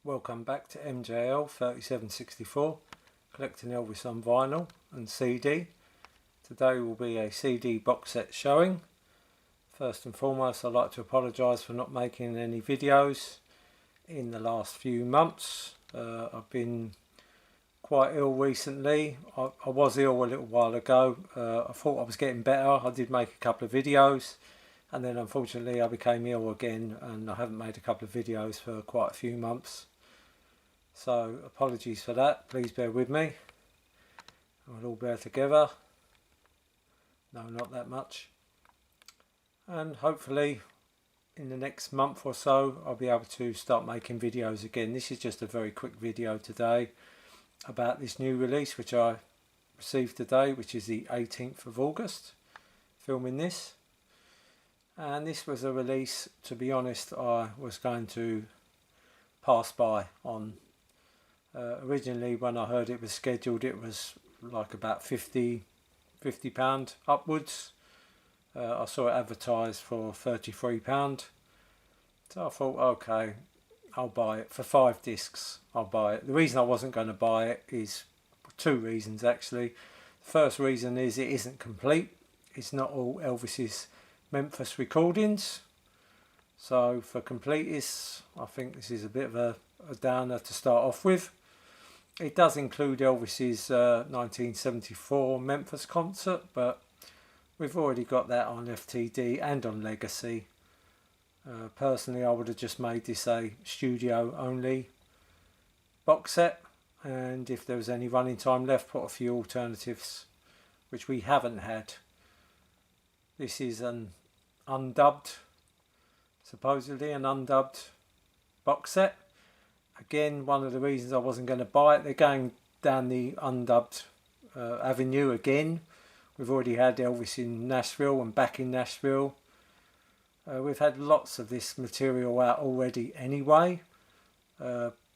Welcome back to MJL 3764, collecting Elvis on vinyl and CD. Today will be a CD box set showing. First and foremost, I'd like to apologise for not making any videos in the last few months. I've been quite ill recently. I was ill a little while ago. I thought I was getting better. I did make a couple of videos, and then unfortunately I became ill again, and I haven't made a couple of videos for quite a few months. So apologies for that. Please bear with me. We'll all bear together. No, not that much. And hopefully in the next month or so I'll be able to start making videos again. This is just a very quick video today about this new release which I received today, which is the 18th of August, filming this. And this was a release, to be honest, I was going to pass by on. Originally when I heard it was scheduled, it was like about £50 upwards. I saw it advertised for £33, so I thought, okay, I'll buy it for 5 discs. I'll buy it. The reason I wasn't going to buy it is 2 reasons actually. The first reason is it isn't complete. It's not all Elvis's Memphis recordings. So for completists, I think this is a bit of a downer to start off with. It does include Elvis's 1974 Memphis concert, but we've already got that on FTD and on Legacy. Personally, I would have just made this a studio only box set, and if there was any running time left, put a few alternatives, which we haven't had. This is an undubbed, supposedly an undubbed box set. Again, one of the reasons I wasn't going to buy it, they're going down the undubbed avenue again. We've already had Elvis in Nashville and back in Nashville. We've had lots of this material out already anyway.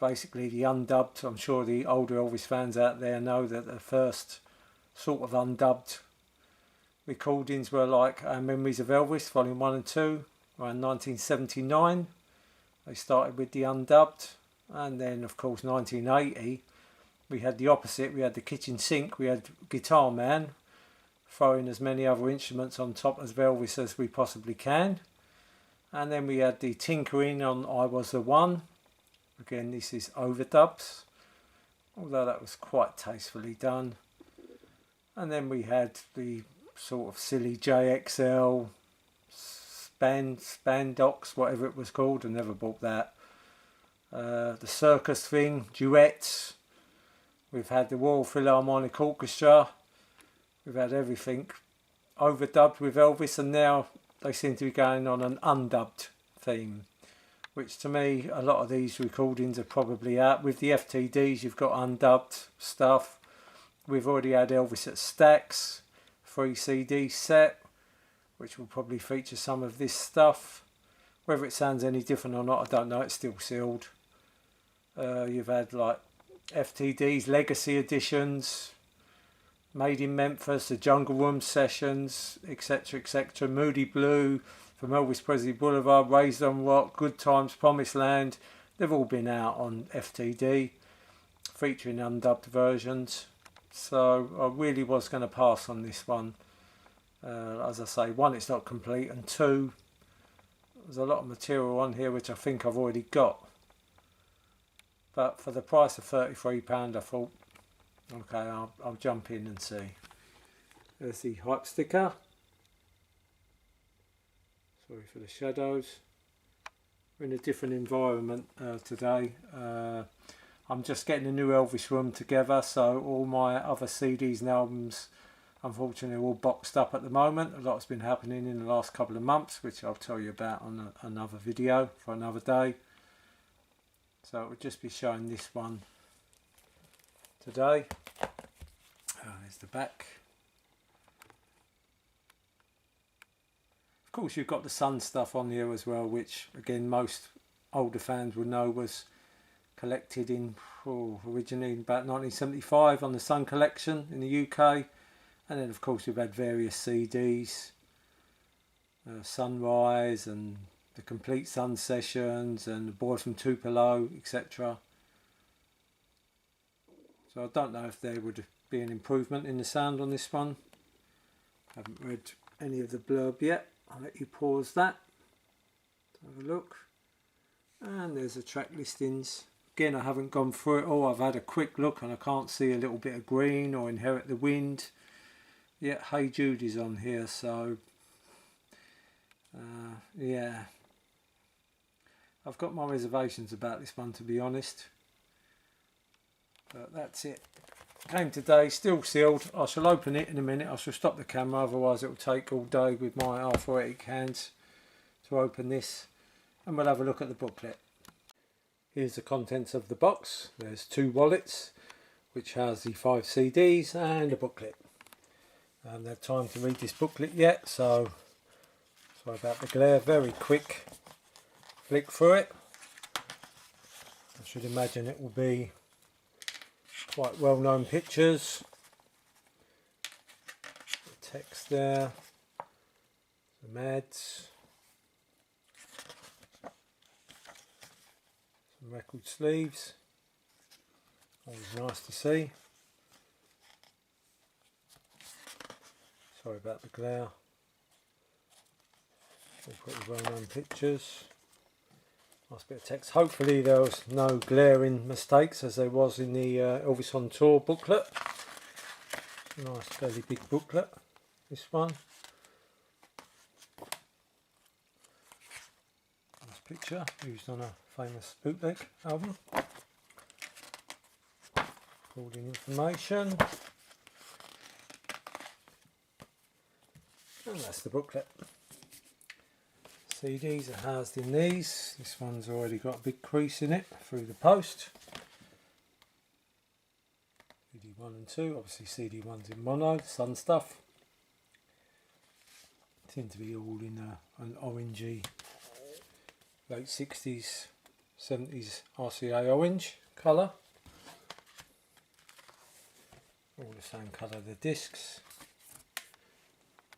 Basically the undubbed, I'm sure the older Elvis fans out there know that the first sort of undubbed recordings were like Our Memories of Elvis, Volume 1 and 2, around 1979. They started with the undubbed, and then of course 1980 we had the opposite. We had the kitchen sink, we had Guitar Man throwing as many other instruments on top of Elvis as we possibly can. And then we had the tinkering on I Was the One. Again, this is overdubs, although that was quite tastefully done. And then we had the sort of silly JXL Spandox, whatever it was called. I never bought that. The circus thing, duets. We've had the Royal Philharmonic Orchestra. We've had everything overdubbed with Elvis, and now they seem to be going on an undubbed theme, which to me, a lot of these recordings are probably out. With the FTDs, you've got undubbed stuff. We've already had Elvis at Stax, 3 CD set, which will probably feature some of this stuff. Whether it sounds any different or not, I don't know. It's still sealed. You've had like FTD's Legacy editions, Made in Memphis, the Jungle Room sessions, etc, etc. Moody Blue, from Elvis Presley Boulevard, Raised on Rock, Good Times, Promised Land. They've all been out on FTD, featuring undubbed versions. So I really was going to pass on this one. As I say, 1, it's not complete, and 2, there's a lot of material on here which I think I've already got. But for the price of £33, I thought, okay, I'll jump in and see. There's the hype sticker. Sorry for the shadows. We're in a different environment today. I'm just getting a new Elvis room together, so all my other CDs and albums, unfortunately, are all boxed up at the moment. A lot's been happening in the last couple of months, which I'll tell you about on another video for another day. So it will just be showing this one today. There's the back. Of course, you've got the Sun stuff on here as well, which again most older fans will know was collected in originally in about 1975 on the Sun collection in the UK. And then of course we've had various CDs, Sunrise and the Complete Sun Sessions and the Boy from Tupelo, etc. So I don't know if there would be an improvement in the sound on this one. I haven't read any of the blurb yet. I'll let you pause that. Have a look. And there's the track listings. Again, I haven't gone through it all. I've had a quick look and I can't see a little bit of green or Inherit the Wind. Yeah, Hey Jude is on here, so yeah. I've got my reservations about this one, to be honest. But that's it. Came today, still sealed. I shall open it in a minute. I shall stop the camera, otherwise it will take all day with my arthritic hands to open this. And we'll have a look at the booklet. Here's the contents of the box. There's 2 wallets, which has the 5 CDs and a booklet. I haven't had time to read this booklet yet, so sorry about the glare. Very quick flick through it. I should imagine it will be quite well-known pictures. The text there, the ads, some record sleeves. Always nice to see. Sorry about the glare. All pretty well-known pictures. Nice bit of text. Hopefully there was no glaring mistakes as there was in the Elvis on Tour booklet. Nice fairly big booklet, this one. Nice picture, used on a famous bootleg album. Recording information. And that's the booklet. CDs are housed in these. This one's already got a big crease in it through the post. CD 1 and 2, obviously CD 1's in mono, Sun stuff. Seem to be all in an orangey late 60s, 70s RCA orange colour. All the same colour, the discs.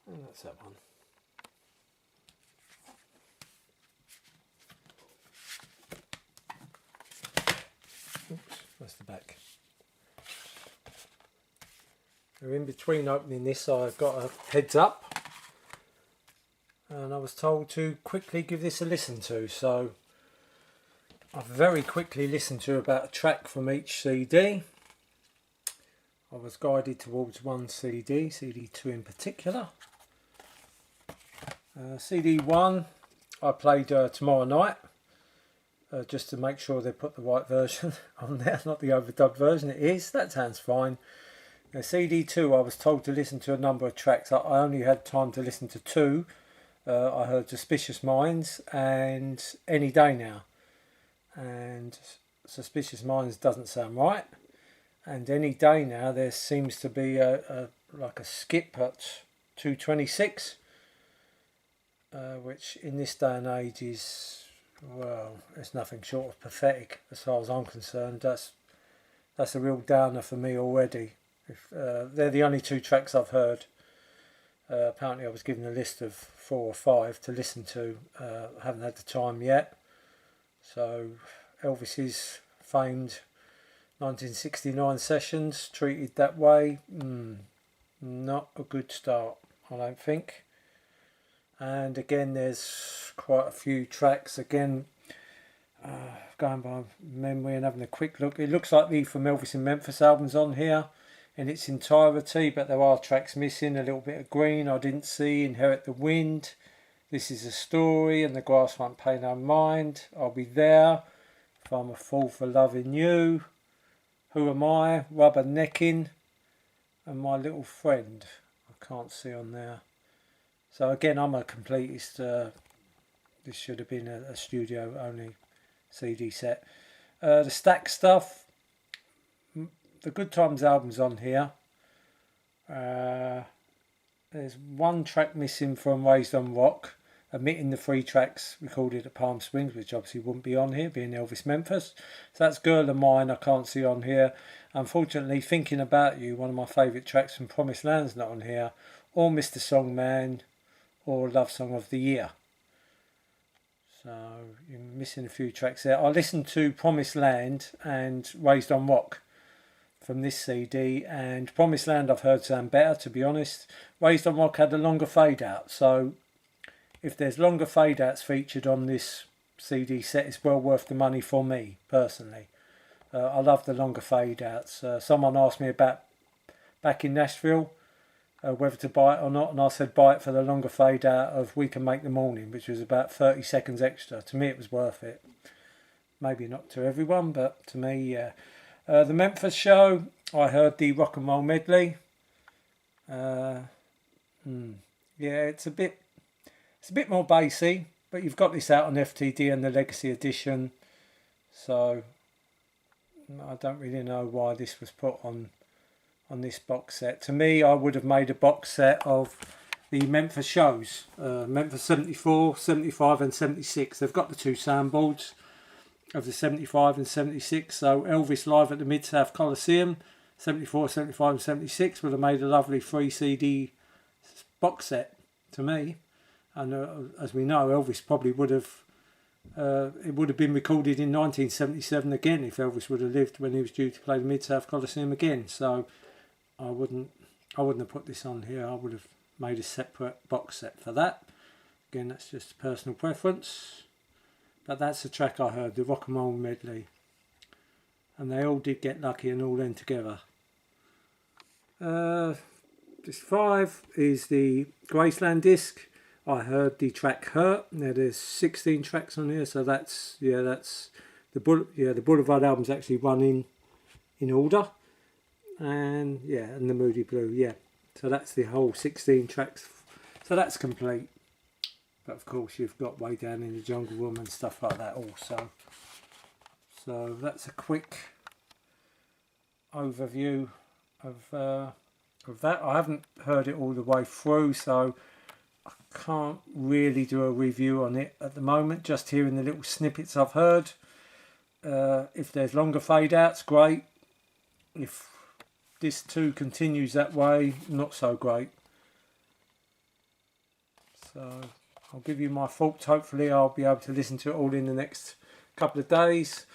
And that's that one. Oops, that's the back. Now in between opening this, I've got a heads up, and I was told to quickly give this a listen to, so I've very quickly listened to about a track from each CD. I was guided towards one CD, CD 2 in particular. CD 1 I played tomorrow night. Just to make sure they put the right version on there, not the overdubbed version. It is, that sounds fine. Now, CD 2 I was told to listen to a number of tracks. I only had time to listen to 2. I heard Suspicious Minds and Any Day Now. And Suspicious Minds doesn't sound right. And Any Day Now, there seems to be like a skip at 226. Which in this day and age is, well, it's nothing short of pathetic as far as I'm concerned. That's a real downer for me already. If they're the only 2 tracks I've heard. Apparently I was given a list of 4 or 5 to listen to. I haven't had the time yet. So Elvis's famed 1969 sessions treated that way, not a good start, I don't think. And again, there's quite a few tracks. Again, going by memory and having a quick look, it looks like the From Elvis and Memphis album's on here in its entirety, but there are tracks missing. A little bit of Green I didn't see, Inherit the Wind, This Is a Story, and The Grass Won't Pay No Mind, I'll Be There, If I'm a Fool for Loving You, Who Am I, Rubbernecking, and My Little Friend. I can't see on there. So again, I'm a completist. This should have been a studio only CD set. The Stack stuff, the Good Times album's on here. There's 1 track missing from Raised on Rock, omitting the 3 tracks recorded at Palm Springs, which obviously wouldn't be on here, being Elvis Memphis. So that's Girl of Mine, I can't see on here. Unfortunately, Thinking About You, one of my favourite tracks from Promised Land's not on here, or Mr. Songman, or Love Song of the Year. So you're missing a few tracks there. I listened to Promised Land and Raised on Rock from this CD, and Promised Land I've heard sound better, to be honest. Raised on Rock had a longer fade out, so if there's longer fade outs featured on this CD set, it's well worth the money for me personally. I love the longer fade outs. Someone asked me about back in Nashville whether to buy it or not, and I said buy it for the longer fade out of We Can Make the Morning, which was about 30 seconds extra. To me it was worth it. Maybe not to everyone, but to me, yeah. The Memphis show, I heard the rock and roll medley. Yeah, it's a bit more bassy, but you've got this out on FTD and the Legacy Edition, so I don't really know why this was put on this box set. To me, I would have made a box set of the Memphis shows, Memphis 74, 75 and 76. They've got the two soundboards of the 75 and 76, so Elvis live at the Mid-South Coliseum, 74, 75 and 76 would have made a lovely 3 CD box set to me. And as we know, Elvis probably would have, it would have been recorded in 1977 again if Elvis would have lived when he was due to play the Mid-South Coliseum again. So I wouldn't have put this on here. I would have made a separate box set for that. Again, that's just a personal preference. But that's the track I heard, the rock and roll medley. And they all did get lucky and all end together. Disc 5 is the Graceland disc. I heard the track Hurt. Now there's 16 tracks on here, so that's the Boulevard album's actually run in order. And yeah, and the Moody Blue, yeah. So that's the whole 16 tracks. So that's complete. But of course you've got Way Down in the Jungle Room and stuff like that also. So that's a quick overview of that. I haven't heard it all the way through, so I can't really do a review on it at the moment. Just hearing the little snippets I've heard. If there's longer fade outs, great. If this too continues that way, not so great. So I'll give you my thoughts. Hopefully I'll be able to listen to it all in the next couple of days,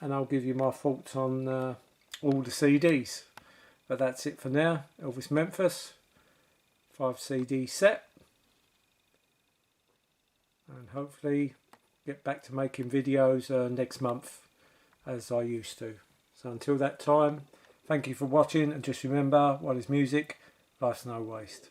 and I'll give you my thoughts on all the CDs. But that's it for now. Elvis Memphis 5 CD set, and hopefully get back to making videos next month as I used to. So until that time, thank you for watching, and just remember, what is music? Life's no waste.